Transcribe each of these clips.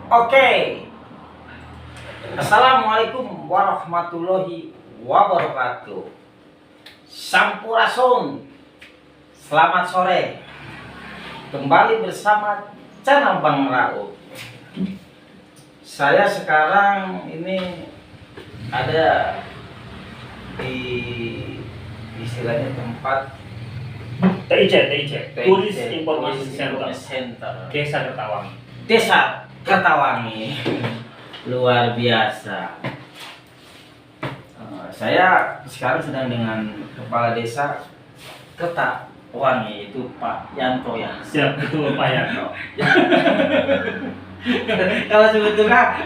Oke, Assalamualaikum warahmatullahi wabarakatuh. Sampurasun, selamat sore. Kembali bersama channel Bang Rauf. Saya sekarang ini ada di istilahnya tempat TIC, Turis Informasi Center, Desa Kertawangi. Desa Kertawangi. Luar biasa. Saya sekarang sedang dengan Kepala Desa Kertawangi, itu Pak Yanto ya. Siap, betul Pak Yanto. Kalau sebetulnya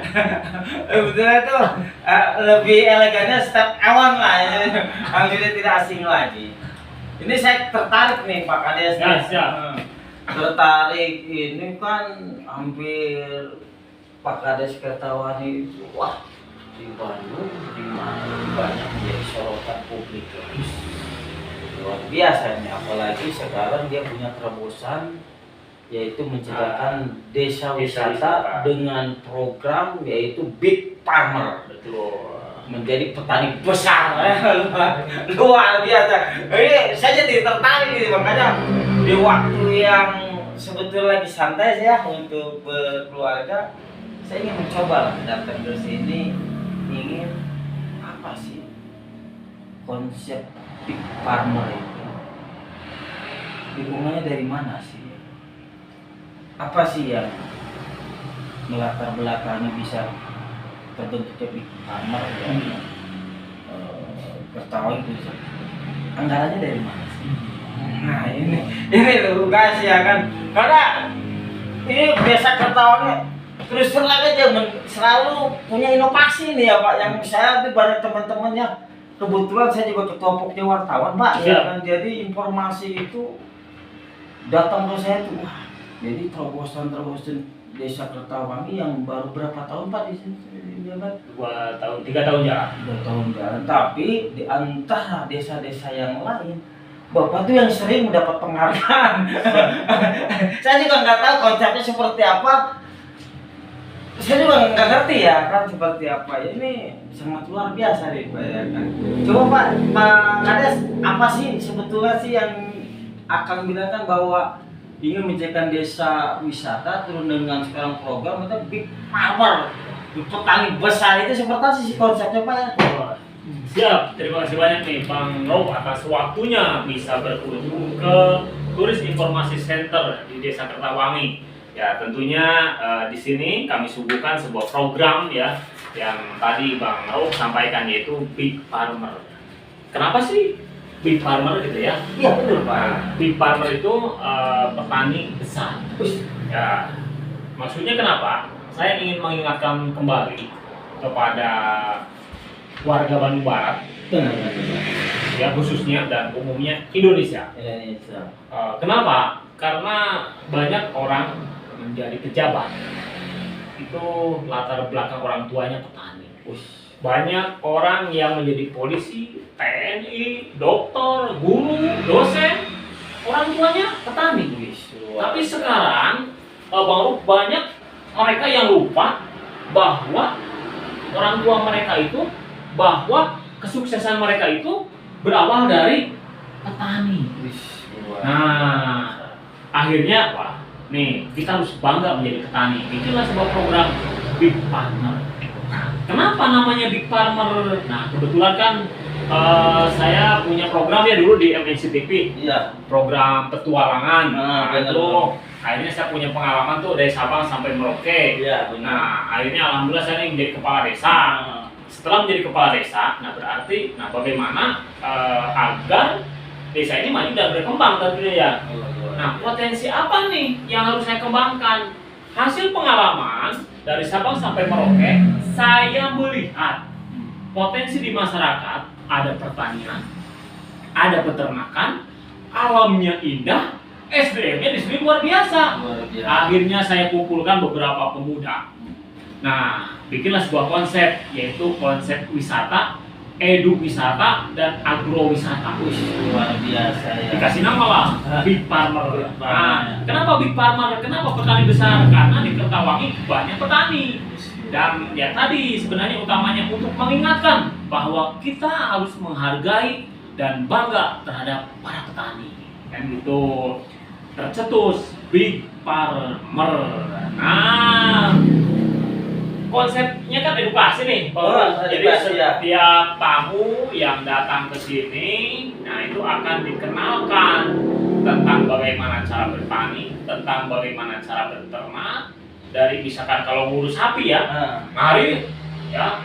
tuh lebih elegannya step awan lah ya. Sudah tidak asing lagi. Ini saya tertarik nih Pak Kades. Ya, siap. Tertarik ini kan hampir Pak Kades Kertawangi, wah di Bandung di mana banyak menjadi sorotan publik. Luar biasa nih, apalagi sekarang dia punya terobosan yaitu menciptakan desa wisata dengan program yaitu Big Farmer. Betul. Menjadi petani besar. Luar biasa. Ini saya jadi tertarik nih, makanya di waktu yang sebetulnya lagi santai ya untuk berkeluarga, saya ingin mencoba datang ke sini, ingin apa sih konsep Big Farmer itu, dukungannya dari mana sih, apa sih yang melatar belakangnya bisa terbentuknya Big Farmer ya. Kertawangi itu anggarannya dari mana sih? Nah ini loh guys ya kan, karena ini Desa Kertawangi terus terang aja selalu punya inovasi nih ya Pak, yang saya tuh banyak teman-temannya, kebetulan saya juga ketua pokja wartawan Pak ya kan, jadi informasi itu datang ke saya tuh, wah jadi terobosan Desa Kertawangi yang baru berapa tahun Pak di sini? 2 tahun, 3 tahun jalan. 2 tahun jalan, tapi di antara desa-desa yang lain, Bapak tuh yang sering mendapat penghargaan. Saya juga nggak tahu konsepnya seperti apa. Saya juga nggak ngerti ya kan seperti apa. Ini sangat luar biasa nih Pak ya kan. Coba Pak Kades, apa sih sebetulnya sih yang akan bilangkan bahwa ingin menjadikan desa wisata turun dengan sekarang program itu Big Farmer, petani besar, itu seperti apa sih konsepnya Pak ya? Siap, terima kasih banyak nih Bang Rauf atas waktunya bisa berkunjung ke Turis Informasi Center di Desa Kertawangi. Ya tentunya di sini kami suguhkan sebuah program ya yang tadi Bang Rauf sampaikan, yaitu Big Farmer. Kenapa sih Big Farmer gitu ya? Iya betul Pak. Big Farmer itu petani besar. Ya, maksudnya kenapa? Saya ingin mengingatkan kembali kepada warga Bandung Barat, ya khususnya dan umumnya Indonesia. Kenapa? Karena banyak orang menjadi pejabat itu latar belakang orang tuanya petani. Banyak orang yang menjadi polisi, TNI, dokter, guru, dosen, orang tuanya petani. Tapi sekarang Bang Rauf, banyak mereka yang lupa bahwa orang tua mereka itu, bahwa kesuksesan mereka itu berawal dari petani. Nah, akhirnya wah, nih kita harus bangga menjadi petani. Itulah sebuah program Big Farmer. Kenapa namanya Big Farmer? Nah, kebetulan kan saya punya program ya dulu di MNC TV. Iya. Program petualangan. Nah, itu akhirnya saya punya pengalaman tuh dari Sabang sampai Merauke. Iya, benar. Nah, akhirnya alhamdulillah saya ini menjadi kepala desa. Setelah menjadi kepala desa, nah berarti, nah bagaimana agar desa ini maju dan berkembang tentunya ya. Nah, potensi apa nih yang harus saya kembangkan? Hasil pengalaman dari Sabang sampai Merauke, saya melihat potensi di masyarakat, ada pertanian, ada peternakan, alamnya indah, SDM-nya di sini luar biasa. Akhirnya saya kumpulkan beberapa pemuda. Nah, bikinlah sebuah konsep, yaitu konsep wisata edu wisata dan agrowisata. Luar biasa ya. Dikasih nama lah Big Farmer. Big Farmer. Nah, kenapa Big Farmer? Kenapa petani besar? Karena di Kertawangi banyak petani. Dan ya tadi sebenarnya utamanya untuk mengingatkan bahwa kita harus menghargai dan bangga terhadap para petani. Kan gitu. Tercetus Big Farmer. Nah, konsepnya kan edukasi nih, jadi edukasi, ya. setiap tamu yang datang ke sini, nah itu akan dikenalkan tentang bagaimana cara bertani, tentang bagaimana cara berternak, dari misalkan kalau ngurus sapi ya, mari ya,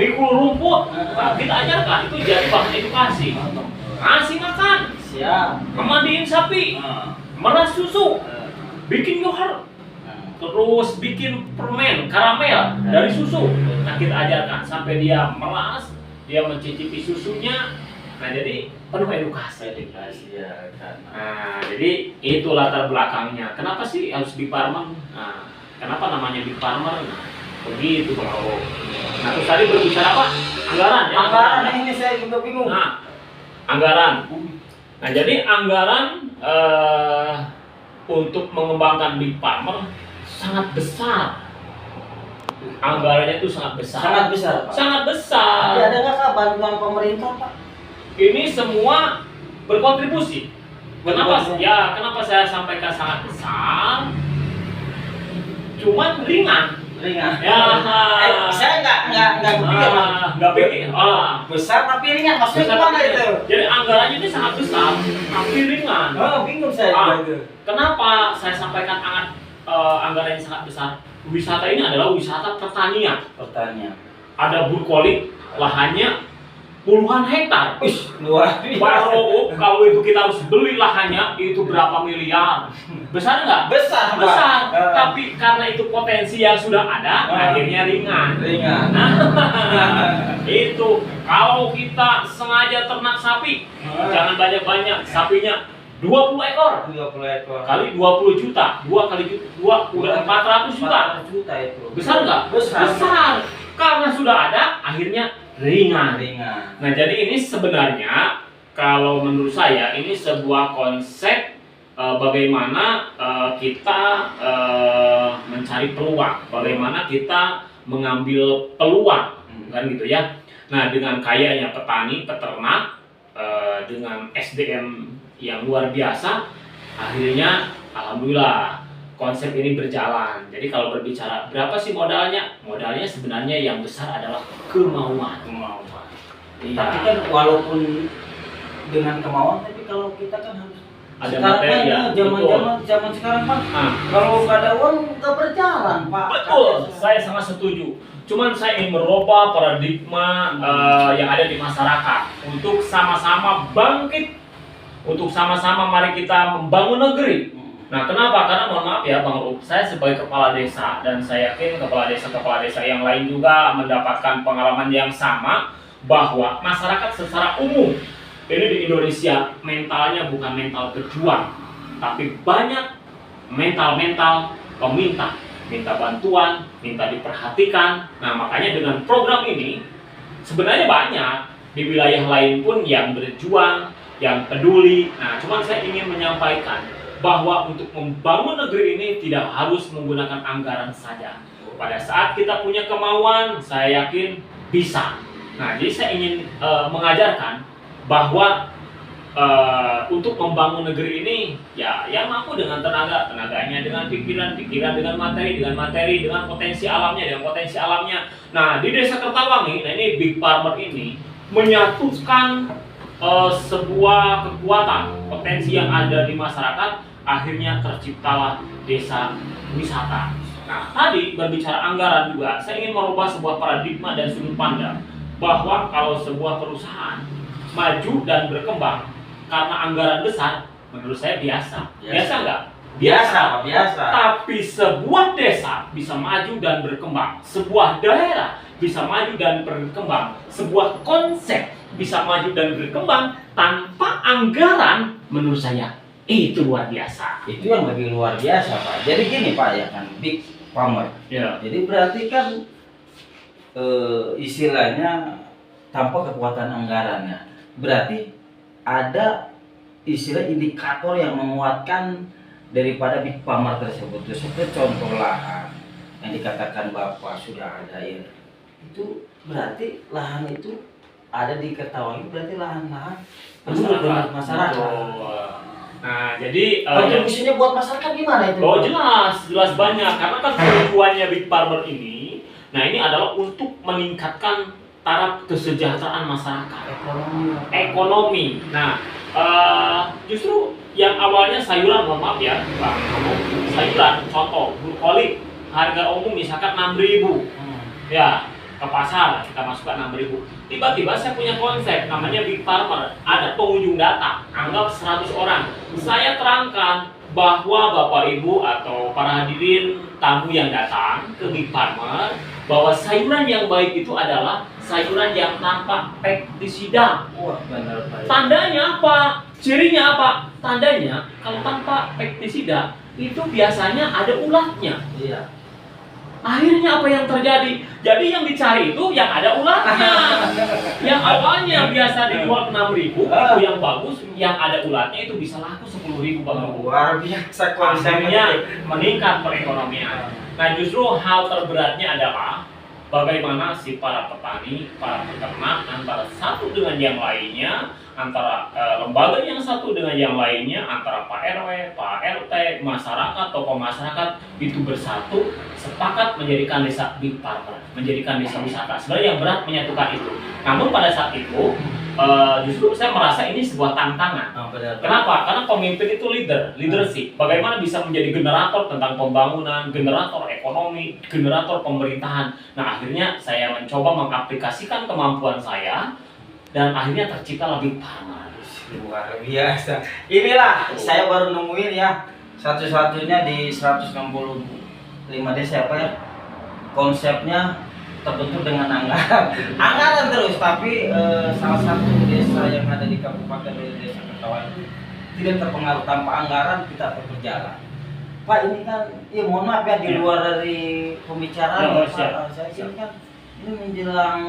mikul rumput, nah, kita ajarkan itu jadi bahan edukasi, ngasih makan, Siap. memandiin sapi, meras susu, bikin yoghurt, terus bikin permen karamel dari susu. Nah kita ajarkan sampai dia melas, dia mencicipi susunya. Nah jadi penuh edukasi. Ya kan. Nah jadi itu latar belakangnya. Kenapa sih harus Big Farmer? Nah, kenapa namanya Big Farmer? Nah, begitu kalau. Nah terus tadi berbicara apa? Anggaran ya. Anggaran ini saya juga bingung. Nah anggaran. Nah jadi anggaran untuk mengembangkan Big Farmer sangat besar. Anggarannya itu sangat besar. Sangat besar, Pak. Sangat besar. Tapi ada nggak Kak bantuan pemerintah, Pak? Ini semua berkontribusi. Kenapa? Berkontribusi. Ya, kenapa saya sampaikan sangat besar? Cuman ringan. Ringan. Ya. Saya nggak kepikir, Pak. Nggak pikir. Besar tapi ringan. Maksudnya Besar gimana tapi- itu? Jadi anggarannya ini sangat besar, tapi ringan. Oh, bingung saya juga itu. Kenapa saya sampaikan anggarannya sangat besar? Wisata ini adalah wisata pertanian. Pertanyaan. Ada burkolik, lahannya puluhan hektar. Luar biasa. Baru kalau itu kita harus beli lahannya itu berapa miliar? Besar nggak? Besar, Pak. Besar. Tapi karena itu potensi yang sudah ada, akhirnya ringan. Ringan. Itu kalau kita sengaja ternak sapi, jangan banyak-banyak. Sapinya 20 ekor 20 ekor. kali 20 juta, 2 kali 2 udah 400 juta. 400 juta itu. Besar nggak? Besar. Besar. Karena sudah ada, akhirnya ringan. Ringan. Nah, jadi ini sebenarnya kalau menurut saya ini sebuah konsep bagaimana kita mencari peluang, bagaimana kita mengambil peluang, kan gitu ya. Nah, dengan kayanya petani, peternak, dengan SDM yang luar biasa, akhirnya alhamdulillah konsep ini berjalan. Jadi kalau berbicara berapa sih modalnya? Modalnya sebenarnya yang besar adalah kemauan. Kemauan. Iya. Tapi kan walaupun dengan kemauan, tapi kalau kita kan harus Ada sekarang materi, kan ya, zaman sekarang Pak, Nah, kalau nggak ada uang nggak berjalan Pak. betul, saya sangat setuju. Cuman saya ingin merubah paradigma yang ada di masyarakat untuk sama-sama bangkit, untuk sama-sama mari kita membangun negeri. Nah, kenapa? Karena mohon maaf ya Bang Rup, saya sebagai kepala desa dan saya yakin kepala desa yang lain juga mendapatkan pengalaman yang sama bahwa masyarakat secara umum ini di Indonesia mentalnya bukan mental pejuang, tapi banyak mental peminta, minta bantuan, minta diperhatikan. Nah, makanya dengan program ini sebenarnya banyak di wilayah lain pun yang berjuang, yang peduli. Nah, cuman saya ingin menyampaikan bahwa untuk membangun negeri ini tidak harus menggunakan anggaran saja. Pada saat kita punya kemauan, saya yakin bisa. Nah, jadi saya ingin mengajarkan bahwa untuk membangun negeri ini, ya yang mampu dengan tenaganya, dengan pikiran, dengan materi, dengan potensi alamnya. Nah, di Desa Kertawangi, nah ini Big Farmer ini menyatukan sebuah kekuatan, potensi yang ada di masyarakat. Akhirnya terciptalah desa wisata. Nah, tadi berbicara anggaran juga, saya ingin merubah sebuah paradigma dan sudut pandang bahwa kalau sebuah perusahaan maju dan berkembang karena anggaran besar, menurut saya biasa. Biasa nggak? Biasa. Tapi sebuah desa bisa maju dan berkembang, sebuah daerah bisa maju dan berkembang, sebuah konsep bisa maju dan berkembang tanpa anggaran, menurut saya itu luar biasa. Itu yang lebih luar biasa Pak. Jadi gini Pak ya kan, Big Farmer. Ya. Jadi berarti kan istilahnya tanpa kekuatan anggarannya. Berarti ada istilah indikator yang menguatkan daripada Big Pharma tersebut. Seperti contoh lahan yang dikatakan Bapak sudah ada ya. Itu berarti lahan itu ada diketahui, berarti lahan-lahan masyarakat. Nah, jadi kontribusinya buat masyarakat gimana itu? oh jelas banyak, karena kan tujuannya Big Farmer ini, nah ini adalah untuk meningkatkan taraf kesejahteraan masyarakat, ekonomi. Nah, justru yang awalnya sayuran, mohon maaf ya, Bang, sayuran, contoh brokoli, harga umum misalkan 6.000, ya ke pasar kita masukkan 6.000. Tiba-tiba saya punya konsep namanya Big Farmer. Ada pengunjung datang, anggap 100 orang. Saya terangkan bahwa Bapak Ibu atau para hadirin tamu yang datang ke Big Farmer, bahwa sayuran yang baik itu adalah sayuran yang tanpa pestisida. Wah, benar Pak. Tandanya apa? Cirinya apa? Tandanya kalau tanpa pestisida itu biasanya ada ulatnya. Iya. Akhirnya apa yang terjadi? Jadi yang dicari itu yang ada ulatnya. Yang awalnya biasa dijual 6.000 itu yang bagus, yang ada ulatnya itu bisa laku 10.000 Bang. Luar biasa Konsepnya konsepnya. meningkat perekonomian. Nah, justru hal terberatnya adalah bagaimana si para petani, para peternak antara satu dengan yang lainnya, antara lembaga yang satu dengan yang lainnya, antara Pak RW, Pak RT, masyarakat, tokoh masyarakat itu bersatu sepakat menjadikan desa Big Farmer, menjadikan desa wisata. Sebenarnya yang berat menyatukan itu. Namun pada saat itu justru saya merasa ini sebuah tantangan. Kenapa? Karena pemimpin itu leadership. Bagaimana bisa menjadi generator tentang pembangunan, generator ekonomi, generator pemerintahan. Nah, akhirnya saya mencoba mengaplikasikan kemampuan saya dan akhirnya tercipta Big Farmer. Luar biasa. Inilah saya baru nemuin ya, satu-satunya di 165 desa apa ya, konsepnya terbentuk dengan anggaran terus, tapi salah satu desa yang ada di Kabupaten Desa Kertawan itu tidak terpengaruh. Tanpa anggaran kita tetap berjalan. Pak, ini kan, ya mohon maaf ya, di luar dari pembicaraan ya, Pak, saya ini kan ini menjelang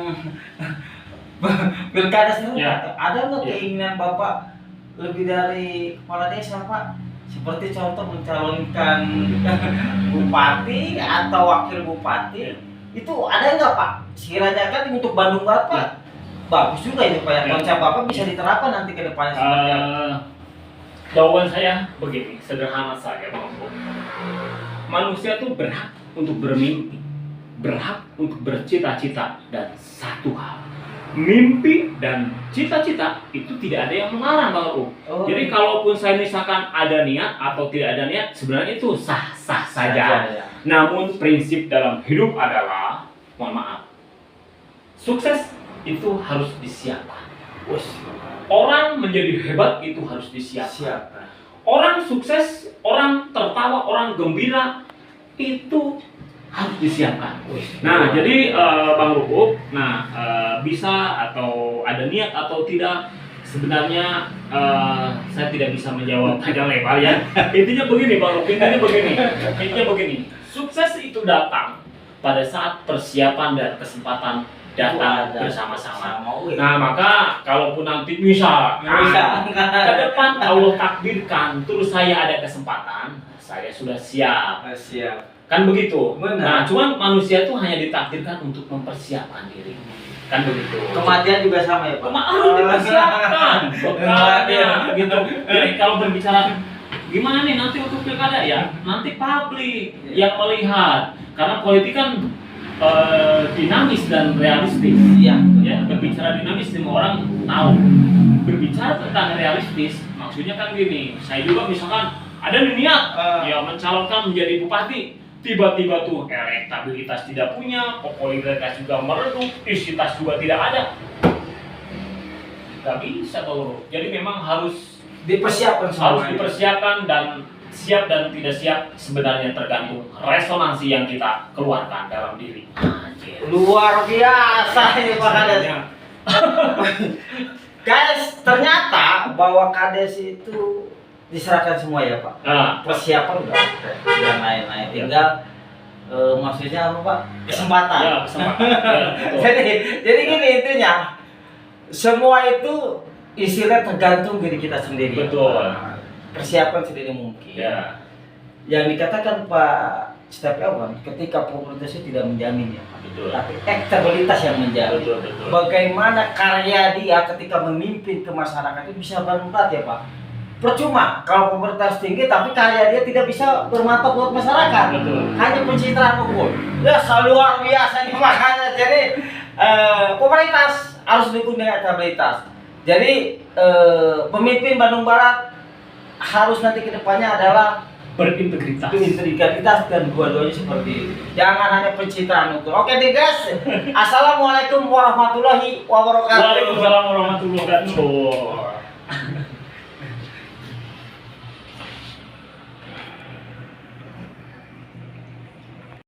pilkada serentak. Ada nggak keinginan Bapak lebih dari kepala desa, Pak? Seperti contoh mencalonkan bupati atau wakil bupati, itu ada nggak Pak? Sekiranya kan untuk Bandung Bapak bagus juga itu Pak, konsep Bapak bisa diterapkan nanti ke depannya seperti apa? Jawaban saya begini, sederhana saja Bang. Manusia tuh berhak untuk bermimpi, berhak untuk bercita-cita, dan satu hal, mimpi dan cita-cita itu tidak ada yang melarang Bang Ru. Jadi kalaupun saya misalkan ada niat atau tidak ada niat, sebenarnya itu sah-sah saja. Ya. Namun prinsip dalam hidup adalah, mohon maaf, sukses itu harus disiapkan. Orang menjadi hebat itu harus disiapkan. Orang sukses, orang tertawa, orang gembira itu harus disiapkan. Nah, jadi Bang Ruhuk, bisa atau ada niat atau tidak, sebenarnya saya tidak bisa menjawab panjang lebar ya. Intinya begini Bang Ruhuk, intinya begini. Sukses itu datang pada saat persiapan dan kesempatan datang bersama-sama. Nah, maka kalaupun nanti misal ke depan Allah takdirkan terus saya ada kesempatan, saya sudah siap. Kan begitu. Benar. Nah, cuman manusia itu hanya ditakdirkan untuk mempersiapkan diri. Kan begitu. Kematian juga sama ya Pak? Harus dipersiapkan bekalnya gitu. Jadi kalau berbicara gimana nih nanti untuk pilkada ya, nanti publik yang melihat. Karena politik kan dinamis dan realistis. Iya. Ya, berbicara dinamis semua orang tahu. Berbicara tentang realistis, maksudnya kan gini. Saya juga misalkan ada niat ya mencalonkan menjadi bupati, tiba-tiba tuh elektabilitas tidak punya, popularitas juga meredup, visibilitas juga tidak ada. Gak bisa Bang. Jadi memang harus dipersiapkan, dan siap dan tidak siap sebenarnya tergantung resonansi yang kita keluarkan dalam diri. Luar biasa ini Pak Kades. Guys, ternyata bahwa Kades itu diserahkan semua ya Pak. Persiapan udah dan lain-lain. Tinggal maksudnya apa Pak? Kesempatan. Ya, kesempatan. Ya, jadi gini intinya, semua itu istilah tergantung diri kita sendiri. Betul. Persiapan sendiri mungkin. Ya. Yang dikatakan Pak Setiawan, ketika popularitas itu tidak menjamin ya, Betul. tapi elektabilitas yang menjamin. Betul. Bagaimana karya dia ketika memimpin ke masyarakat itu bisa bermanfaat ya Pak. Percuma kalau popularitas tinggi tapi karya dia tidak bisa bermanfaat buat masyarakat. Betul. Hanya pencitraan unggul. Ya luar biasa nih makanya. Jadi popularitas harus didukung dengan elektabilitas. Jadi pemimpin Bandung Barat harus nanti kedepannya adalah Berintegritas. integritas dan dua-duanya seperti itu. Jangan hanya pencitraan unggul. Oke deh guys. Assalamualaikum warahmatullahi wabarakatuh. Waalaikumsalam warahmatullahi wabarakatuh.